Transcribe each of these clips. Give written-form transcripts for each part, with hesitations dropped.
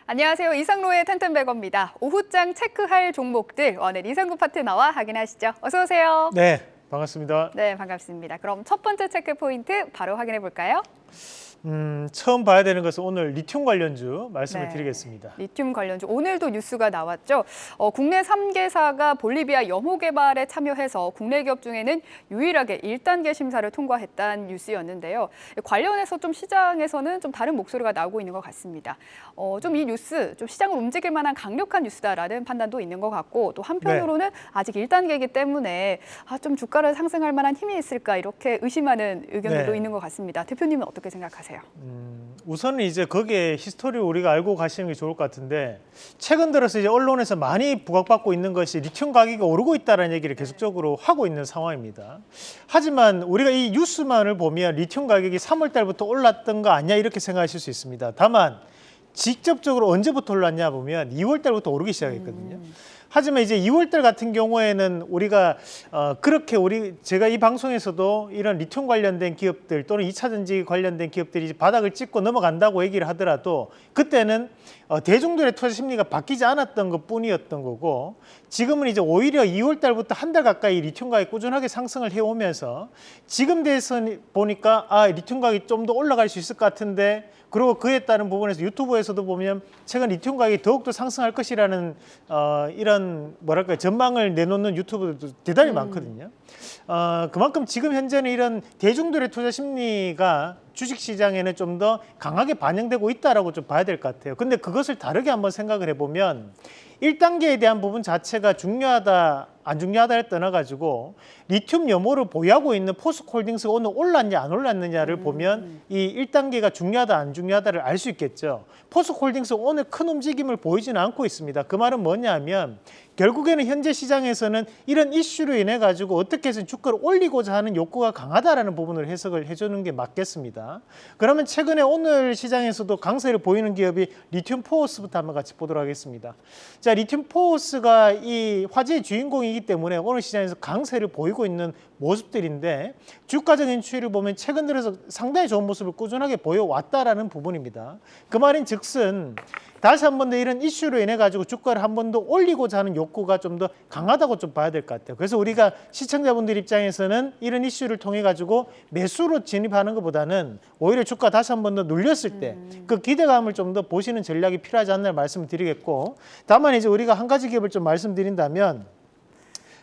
안녕하세요. 이상로의 텐텐베거입니다. 오후장 체크할 종목들 오늘 이상구 파트너와 확인하시죠. 어서 오세요. 네, 반갑습니다. 네, 반갑습니다. 그럼 첫 번째 체크 포인트 바로 확인해 볼까요? 처음 봐야 되는 것은 오늘 리튬 관련주 말씀을 드리겠습니다. 리튬 관련주 오늘도 뉴스가 나왔죠. 국내 3개사가 볼리비아 염호 개발에 참여해서 국내 기업 중에는 유일하게 1단계 심사를 통과했다는 뉴스였는데요. 관련해서 좀 시장에서는 좀 다른 목소리가 나오고 있는 것 같습니다. 좀 이 뉴스 좀 시장을 움직일 만한 강력한 뉴스다라는 판단도 있는 것 같고 또 한편으로는 아직 1단계이기 때문에 좀 주가를 상승할 만한 힘이 있을까 이렇게 의심하는 의견들도 있는 것 같습니다. 대표님은 어떻게 생각하세요? 우선은 이제 거기에 히스토리를 우리가 알고 가시는 게 좋을 것 같은데 최근 들어서 이제 언론에서 많이 부각받고 있는 것이 리튬 가격이 오르고 있다는 얘기를 계속적으로 하고 있는 상황입니다. 하지만 우리가 이 뉴스만을 보면 리튬 가격이 3월 달부터 올랐던 거 아니냐 이렇게 생각하실 수 있습니다. 다만 직접적으로 언제부터 올랐냐 보면 2월 달부터 오르기 시작했거든요. 하지만 이제 2월 달 같은 경우에는 우리가 그렇게 제가 이 방송에서도 이런 리튬 관련된 기업들 또는 2차 전지 관련된 기업들이 바닥을 찍고 넘어간다고 얘기를 하더라도 그때는 대중들의 투자 심리가 바뀌지 않았던 것뿐이었던 거고 지금은 이제 오히려 2월 달부터 한 달 가까이 리튬 가격이 꾸준하게 상승을 해오면서 지금 돼서 보니까 리튬 가격이 좀 더 올라갈 수 있을 것 같은데 그리고 그에 따른 부분에서 유튜브에서도 보면 최근 리튬 가격이 더욱더 상승할 것이라는 이런 뭐랄까 전망을 내놓는 유튜브들도 대단히 많거든요. 그만큼 지금 현재는 이런 대중들의 투자 심리가 주식시장에는 좀 더 강하게 반영되고 있다라고 좀 봐야 될 것 같아요. 근데 그것을 다르게 한번 생각을 해보면 1단계에 대한 부분 자체가 중요하다 안 중요하다를 떠나가지고 리튬 염호를 보유하고 있는 포스코홀딩스가 오늘 올랐냐 안 올랐느냐를 보면 이 1단계가 중요하다 안 중요하다를 알 수 있겠죠. 포스코홀딩스 오늘 큰 움직임을 보이지는 않고 있습니다. 그 말은 뭐냐면 결국에는 현재 시장에서는 이런 이슈로 인해 가지고 어떻게 해서 주가를 올리고자 하는 욕구가 강하다라는 부분을 해석을 해주는 게 맞겠습니다. 그러면 최근에 오늘 시장에서도 강세를 보이는 기업이 리튬 포어스부터 한번 같이 보도록 하겠습니다. 자, 리튬 포어스가 이 화제의 주인공이기 때문에 오늘 시장에서 강세를 보이고 있는 모습들인데 주가적인 추이를 보면 최근 들어서 상당히 좋은 모습을 꾸준하게 보여왔다라는 부분입니다. 그 말인 즉슨 다시 한 번 더 이런 이슈로 인해 가지고 주가를 한 번 더 올리고자 하는 욕구가 좀 더 강하다고 좀 봐야 될 것 같아요. 그래서 우리가 시청자분들 입장에서는 이런 이슈를 통해 가지고 매수로 진입하는 것보다는 오히려 주가 다시 한 번 더 눌렸을 때 그 기대감을 좀 더 보시는 전략이 필요하지 않나 말씀을 드리겠고 다만 이제 우리가 한 가지 기업을 좀 말씀드린다면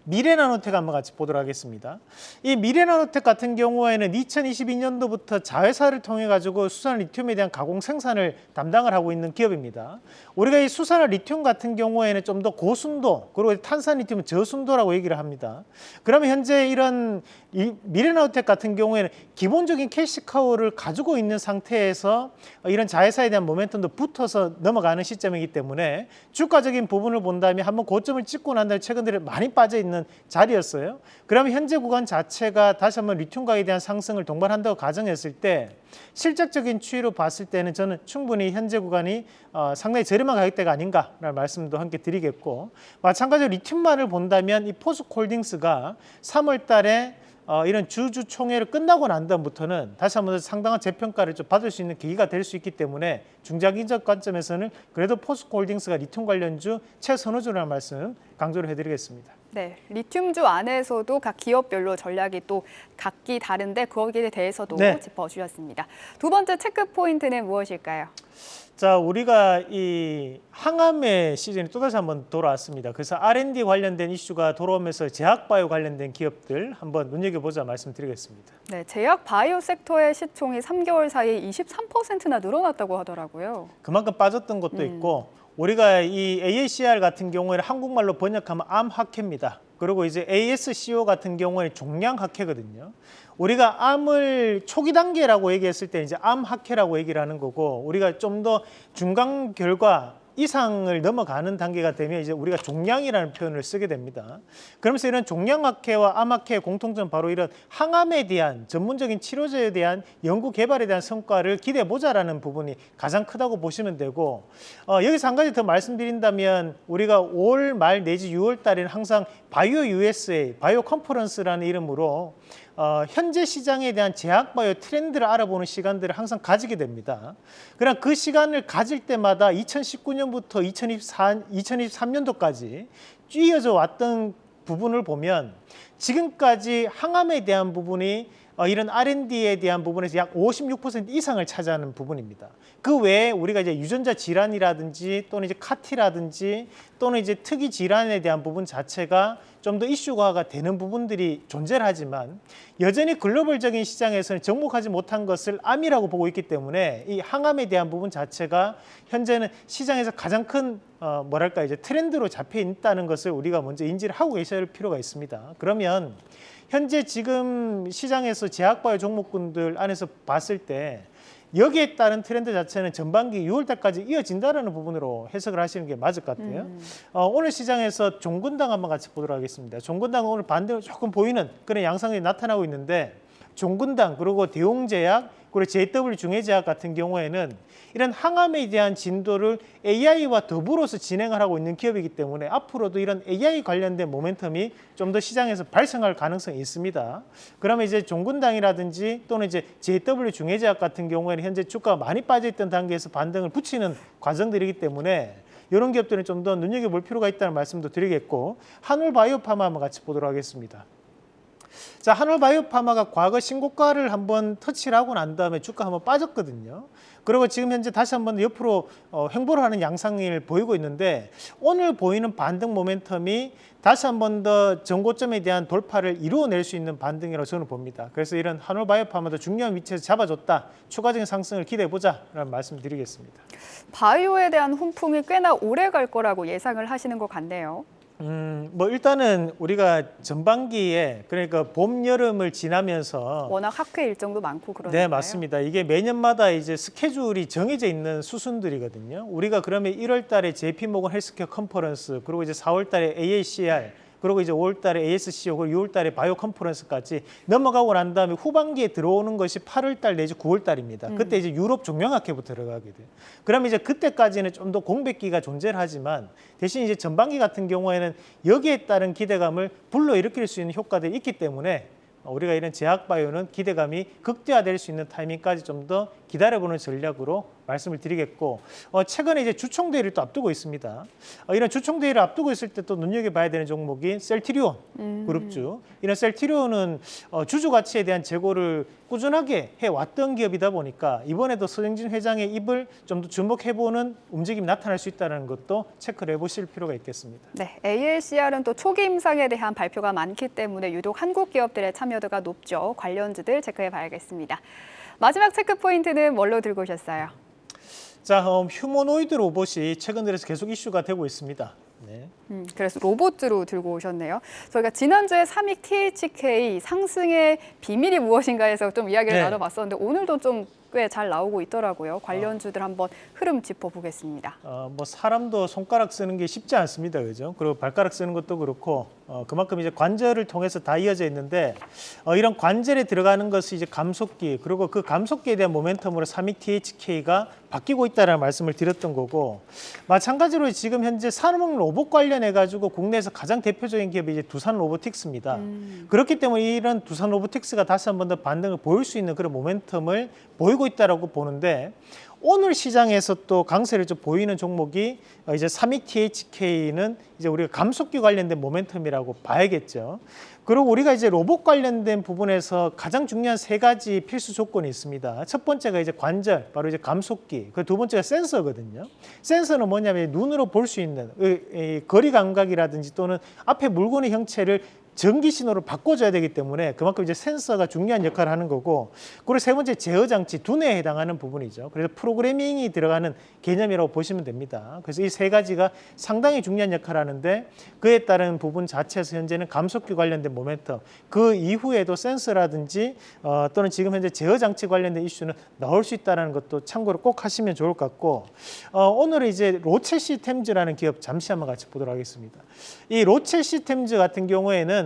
미래나노텍 한번 같이 보도록 하겠습니다. 이 미래나노텍 같은 경우에는 2022년도부터 자회사를 통해 가지고 수산 리튬에 대한 가공 생산을 담당을 하고 있는 기업입니다. 우리가 이 수산화 리튬 같은 경우에는 좀 더 고순도 그리고 탄산 리튬은 저순도라고 얘기를 합니다. 그러면 현재 이런 미래나노텍 같은 경우에는 기본적인 캐시카우를 가지고 있는 상태에서 이런 자회사에 대한 모멘텀도 붙어서 넘어가는 시점이기 때문에 주가적인 부분을 본다면 한번 고점을 찍고 난 다음에 최근 들에 많이 빠져 있는 자리였어요. 그러면 현재 구간 자체가 다시 한번 리튬 가격에 대한 상승을 동반한다고 가정했을 때 실적적인 추이로 봤을 때는 저는 충분히 현재 구간이 상당히 저렴한 가격대가 아닌가라는 말씀도 함께 드리겠고 마찬가지로 리튬만을 본다면 이 포스코홀딩스가 3월 달에 이런 주주 총회를 끝나고 난 다음부터는 다시 한번 상당한 재평가를 좀 받을 수 있는 계기가 될 수 있기 때문에 중장기적 관점에서는 그래도 포스코홀딩스가 리튬 관련주 최선호주라는 말씀 강조를 해드리겠습니다. 네, 리튬주 안에서도 각 기업별로 전략이 또 각기 다른데 거기에 대해서도 짚어주셨습니다. 두 번째 체크 포인트는 무엇일까요? 자, 우리가 이 항암의 시즌이 또다시 한번 돌아왔습니다. 그래서 R&D 관련된 이슈가 돌아오면서 제약바이오 관련된 기업들 한번 눈여겨보자 말씀드리겠습니다. 네, 제약바이오 섹터의 시총이 3개월 사이에 23%나 늘어났다고 하더라고요. 그만큼 빠졌던 것도 있고 우리가 이 AACR 같은 경우에는 한국말로 번역하면 암학회입니다. 그리고 이제 ASCO 같은 경우에는 종양학회거든요. 우리가 암을 초기 단계라고 얘기했을 때 이제 암학회라고 얘기를 하는 거고 우리가 좀 더 중간 결과 이상을 넘어가는 단계가 되면 이제 우리가 종양이라는 표현을 쓰게 됩니다. 그러면서 이런 종양학회와 암학회의 공통점 바로 이런 항암에 대한 전문적인 치료제에 대한 연구 개발에 대한 성과를 기대해 보자라는 부분이 가장 크다고 보시면 되고 여기서 한 가지 더 말씀드린다면 우리가 5월 말 내지 6월 달에는 항상 바이오 USA, 바이오 컨퍼런스라는 이름으로 현재 시장에 대한 제약바이오 트렌드를 알아보는 시간들을 항상 가지게 됩니다. 그럼 그 시간을 가질 때마다 2019년부터 2023년도까지 쭉 이어져 왔던 부분을 보면 지금까지 항암에 대한 부분이 이런 R&D에 대한 부분에서 약 56% 이상을 차지하는 부분입니다. 그 외에 우리가 이제 유전자 질환이라든지 또는 이제 카티라든지 또는 이제 특이 질환에 대한 부분 자체가 좀 더 이슈화가 되는 부분들이 존재를 하지만 여전히 글로벌적인 시장에서는 접목하지 못한 것을 암이라고 보고 있기 때문에 이 항암에 대한 부분 자체가 현재는 시장에서 가장 큰 뭐랄까 이제 트렌드로 잡혀 있다는 것을 우리가 먼저 인지를 하고 계셔야 할 필요가 있습니다. 그러면 현재 지금 시장에서 제약바이오 종목군들 안에서 봤을 때 여기에 따른 트렌드 자체는 전반기 6월 달까지 이어진다는 부분으로 해석을 하시는 게 맞을 것 같아요. 오늘 시장에서 종근당 한번 같이 보도록 하겠습니다. 종근당은 오늘 반등을 조금 보이는 그런 양상이 나타나고 있는데 종근당 그리고 대웅제약 그리고 JW중해제약 같은 경우에는 이런 항암에 대한 진도를 AI와 더불어서 진행을 하고 있는 기업이기 때문에 앞으로도 이런 AI 관련된 모멘텀이 좀 더 시장에서 발생할 가능성이 있습니다. 그러면 이제 종근당이라든지 또는 이제 JW중해제약 같은 경우에는 현재 주가가 많이 빠져있던 단계에서 반등을 붙이는 과정들이기 때문에 이런 기업들은 좀 더 눈여겨볼 필요가 있다는 말씀도 드리겠고 한올바이오파마 한번 같이 보도록 하겠습니다. 자, 한올바이오파마가 과거 신고가를 한번 터치를 하고 난 다음에 주가 한번 빠졌거든요. 그리고 지금 현재 다시 한번 옆으로 횡보를 하는 양상을 보이고 있는데 오늘 보이는 반등 모멘텀이 다시 한번 더 전고점에 대한 돌파를 이루어낼 수 있는 반등이라고 저는 봅니다. 그래서 이런 한올바이오파마도 중요한 위치에서 잡아줬다. 추가적인 상승을 기대해보자라는 말씀 드리겠습니다. 바이오에 대한 훈풍이 꽤나 오래 갈 거라고 예상을 하시는 것 같네요. 뭐 일단은 우리가 전반기에 그러니까 봄, 여름을 지나면서 워낙 학회 일정도 많고 그러니까요. 네, 맞습니다. 이게 매년마다 이제 스케줄이 정해져 있는 수순들이거든요. 우리가 그러면 1월 달에 JP모건 헬스케어 컨퍼런스, 그리고 이제 4월 달에 AACR, 그리고 이제 5월 달에 ASCO, 그리고 6월 달에 바이오 컨퍼런스까지 넘어가고 난 다음에 후반기에 들어오는 것이 8월 달 내지 9월 달입니다. 그때 이제 유럽 종명학회부터 들어가게 돼요. 그러면 이제 그때까지는 좀 더 공백기가 존재를 하지만 대신 이제 전반기 같은 경우에는 여기에 따른 기대감을 불러일으킬 수 있는 효과들이 있기 때문에 우리가 이런 제약바이오는 기대감이 극대화될 수 있는 타이밍까지 좀 더 기다려보는 전략으로 말씀을 드리겠고 최근에 이제 주총대회를 또 앞두고 있습니다. 이런 주총대회를 앞두고 있을 때 또 눈여겨봐야 되는 종목이 셀트리온 그룹주. 이런 셀트리온은 주주 가치에 대한 재고를 꾸준하게 해왔던 기업이다 보니까 이번에도 서정진 회장의 입을 좀 더 주목해보는 움직임이 나타날 수 있다는 것도 체크를 해보실 필요가 있겠습니다. 네, ALCR은 또 초기 임상에 대한 발표가 많기 때문에 유독 한국 기업들의 참여도가 높죠. 관련주들 체크해봐야겠습니다. 마지막 체크 포인트는 뭘로 들고 오셨어요? 자, 휴머노이드 로봇이 최근 들어서 계속 이슈가 되고 있습니다. 네. 그래서 로봇으로 들고 오셨네요. 저희가 지난주에 삼익 THK 상승의 비밀이 무엇인가 해서 좀 이야기를 네. 나눠봤었는데 오늘도 좀 꽤 잘 나오고 있더라고요. 관련주들 한번 흐름 짚어보겠습니다. 뭐 사람도 손가락 쓰는 게 쉽지 않습니다, 그죠? 그리고 발가락 쓰는 것도 그렇고 그만큼 이제 관절을 통해서 다 이어져 있는데 이런 관절에 들어가는 것이 이제 감속기 그리고 그 감속기에 대한 모멘텀으로 삼익 THK가 바뀌고 있다는 말씀을 드렸던 거고 마찬가지로 지금 현재 산업 로봇 관련해 가지고 국내에서 가장 대표적인 기업이 이제 두산 로보틱스입니다. 그렇기 때문에 이런 두산 로보틱스가 다시 한 번 더 반등을 보일 수 있는 그런 모멘텀을 보이고 있다라고 보는데 오늘 시장에서 또 강세를 좀 보이는 종목이 이제 삼익 THK는 이제 우리가 감속기 관련된 모멘텀이라고 봐야겠죠. 그리고 우리가 이제 로봇 관련된 부분에서 가장 중요한 세 가지 필수 조건이 있습니다. 첫 번째가 이제 관절, 바로 이제 감속기. 그 두 번째가 센서거든요. 센서는 뭐냐면 눈으로 볼 수 있는 이 거리 감각이라든지 또는 앞에 물건의 형체를 전기 신호로 바꿔줘야 되기 때문에 그만큼 이제 센서가 중요한 역할을 하는 거고, 그리고 세 번째 제어 장치, 두뇌에 해당하는 부분이죠. 그래서 프로그래밍이 들어가는 개념이라고 보시면 됩니다. 그래서 이 세 가지가 상당히 중요한 역할을 하는데 그에 따른 부분 자체에서 현재는 감속기 관련된 모멘텀, 그 이후에도 센서라든지 또는 지금 현재 제어 장치 관련된 이슈는 나올 수 있다는 것도 참고로 꼭 하시면 좋을 것 같고, 오늘은 이제 로체 시스템즈라는 기업 잠시 한번 같이 보도록 하겠습니다. 이 로체 시스템즈 같은 경우에는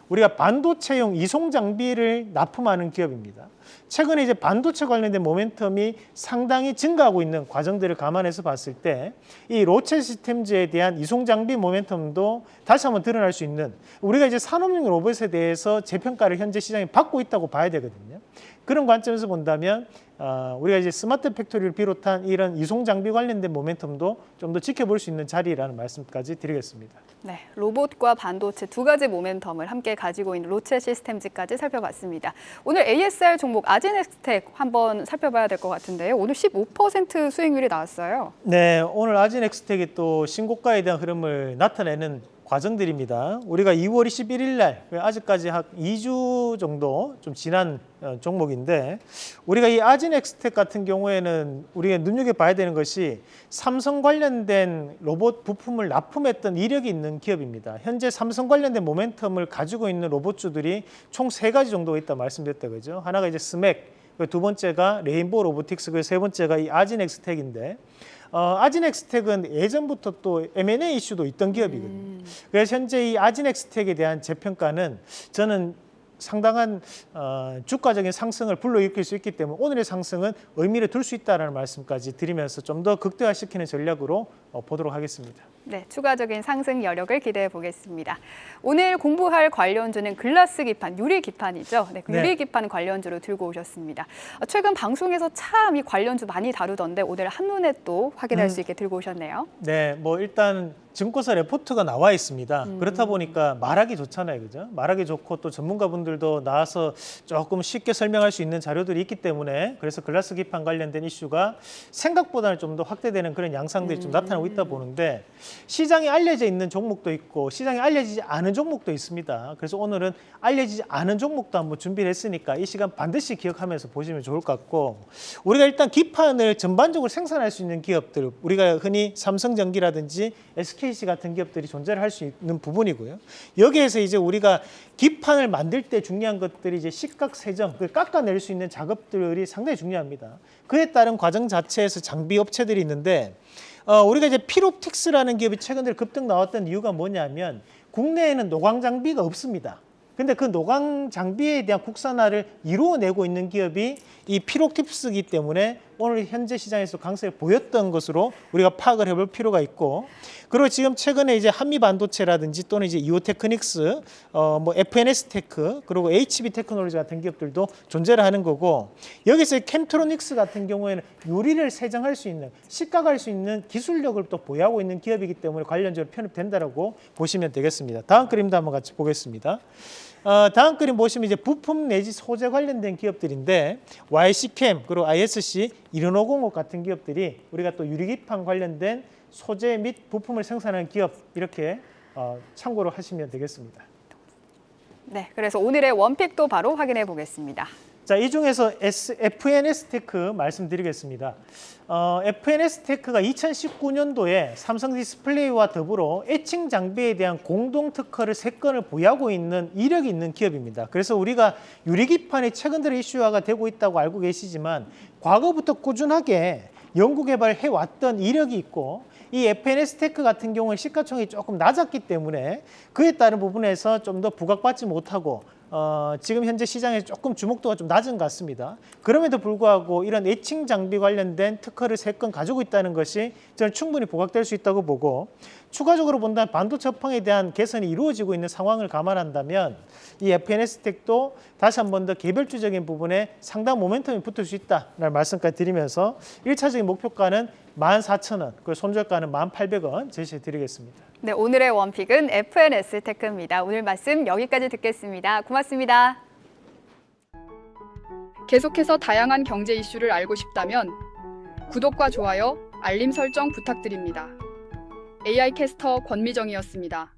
우리가 반도체용 이송 장비를 납품하는 기업입니다. 최근에 이제 반도체 관련된 모멘텀이 상당히 증가하고 있는 과정들을 감안해서 봤을 때 이 로체 시스템즈에 대한 이송 장비 모멘텀도 다시 한번 드러날 수 있는, 우리가 이제 산업용 로봇에 대해서 재평가를 현재 시장에 받고 있다고 봐야 되거든요. 그런 관점에서 본다면 우리가 이제 스마트 팩토리를 비롯한 이런 이송 장비 관련된 모멘텀도 좀 더 지켜볼 수 있는 자리라는 말씀까지 드리겠습니다. 네, 로봇과 반도체 두 가지 모멘텀을 함께 가지고 있는 로체 시스템즈까지 살펴봤습니다. 오늘 ASR 종목 아진엑스텍 한번 살펴봐야 될 것 같은데요. 오늘 15% 수익률이 나왔어요. 네, 오늘 아진엑스텍이 또 신고가에 대한 흐름을 나타내는 과정들입니다. 우리가 2월 21일 날, 아직까지 한 2주 정도 좀 지난 종목인데, 우리가 이 아진엑스텍 같은 경우에는 우리가 눈여겨봐야 되는 것이 삼성 관련된 로봇 부품을 납품했던 이력이 있는 기업입니다. 현재 삼성 관련된 모멘텀을 가지고 있는 로봇주들이 총 3가지 정도가 있다 말씀드렸다 그죠? 하나가 이제 스맥, 두 번째가 레인보우 로보틱스, 그 세 번째가 이 아진엑스텍인데, 아진엑스텍은 예전부터 또 M&A 이슈도 있던 기업이거든요. 그래서 현재 이 아진엑스텍에 대한 재평가는 저는 상당한 주가적인 상승을 불러일으킬 수 있기 때문에 오늘의 상승은 의미를 둘 수 있다는 말씀까지 드리면서 좀 더 극대화시키는 전략으로 보도록 하겠습니다. 네, 추가적인 상승 여력을 기대해 보겠습니다. 오늘 공부할 관련주는 글라스 기판, 유리 기판이죠. 네, 네. 유리 기판 관련주로 들고 오셨습니다. 최근 방송에서 참 이 관련주 많이 다루던데 오늘 한눈에 또 확인할 수 있게 들고 오셨네요. 네, 뭐 일단 증권사 레포트가 나와 있습니다. 그렇다 보니까 말하기 좋잖아요, 그죠? 말하기 좋고 또 전문가분들도 나와서 조금 쉽게 설명할 수 있는 자료들이 있기 때문에, 그래서 글라스 기판 관련된 이슈가 생각보다는 좀 더 확대되는 그런 양상들이 좀 나타나고 있다 보는데, 시장에 알려져 있는 종목도 있고 시장에 알려지지 않은 종목도 있습니다. 그래서 오늘은 알려지지 않은 종목도 한번 준비를 했으니까 이 시간 반드시 기억하면서 보시면 좋을 것 같고, 우리가 일단 기판을 전반적으로 생산할 수 있는 기업들, 우리가 흔히 삼성전기라든지 SKC 같은 기업들이 존재를 할 수 있는 부분이고요. 여기에서 이제 우리가 기판을 만들 때 중요한 것들이 이제 시각세정, 그 깎아낼 수 있는 작업들이 상당히 중요합니다. 그에 따른 과정 자체에서 장비 업체들이 있는데, 우리가 이제 필옵틱스라는 기업이 최근 들어 급등 나왔던 이유가 뭐냐면 국내에는 노광 장비가 없습니다. 근데 그 노광 장비에 대한 국산화를 이루어내고 있는 기업이 이 필옵틱스이기 때문에 오늘 현재 시장에서 강세를 보였던 것으로 우리가 파악을 해볼 필요가 있고, 그리고 지금 최근에 이제 한미 반도체라든지 또는 이제 이오테크닉스, 뭐 FNS테크, 그리고 HB 테크놀로지 같은 기업들도 존재를 하는 거고, 여기서 캠트로닉스 같은 경우에는 유리를 세정할 수 있는, 식각할 수 있는 기술력을 또 보유하고 있는 기업이기 때문에 관련적으로 편입된다라고 보시면 되겠습니다. 다음 그림도 한번 같이 보겠습니다. 다음 그림 보시면 이제 부품 내지 소재 관련된 기업들인데, YC캠 그리고 ISC, 11505 같은 기업들이 우리가 또 유리기판 관련된 소재 및 부품을 생산하는 기업, 이렇게 참고로 하시면 되겠습니다. 네, 그래서 오늘의 원픽도 바로 확인해 보겠습니다. 자, 이 중에서 FNS테크 말씀드리겠습니다. FNS테크가 2019년도에 삼성 디스플레이와 더불어 에칭 장비에 대한 공동 특허를 3건을 보유하고 있는 이력이 있는 기업입니다. 그래서 우리가 유리기판이 최근 들어 이슈화가 되고 있다고 알고 계시지만 과거부터 꾸준하게 연구개발을 해왔던 이력이 있고, 이 FNS테크 같은 경우는 시가총액이 조금 낮았기 때문에 그에 따른 부분에서 좀 더 부각받지 못하고 지금 현재 시장에 조금 주목도가 좀 낮은 것 같습니다. 그럼에도 불구하고 이런 에칭 장비 관련된 특허를 3건 가지고 있다는 것이 저는 충분히 부각될 수 있다고 보고, 추가적으로 본다면 반도체 업황에 대한 개선이 이루어지고 있는 상황을 감안한다면 이 FNS텍도 다시 한 번 더 개별주적인 부분에 상당 모멘텀이 붙을 수 있다는 말씀까지 드리면서 1차적인 목표가는 14,000원, 그리고 손절가는 1,800원 제시해 드리겠습니다. 네, 오늘의 원픽은 FNS테크입니다. 오늘 말씀 여기까지 듣겠습니다. 고맙습니다. 계속해서 다양한 경제 이슈를 알고 싶다면 구독과 좋아요, 알림 설정 부탁드립니다. AI 캐스터 권미정이었습니다.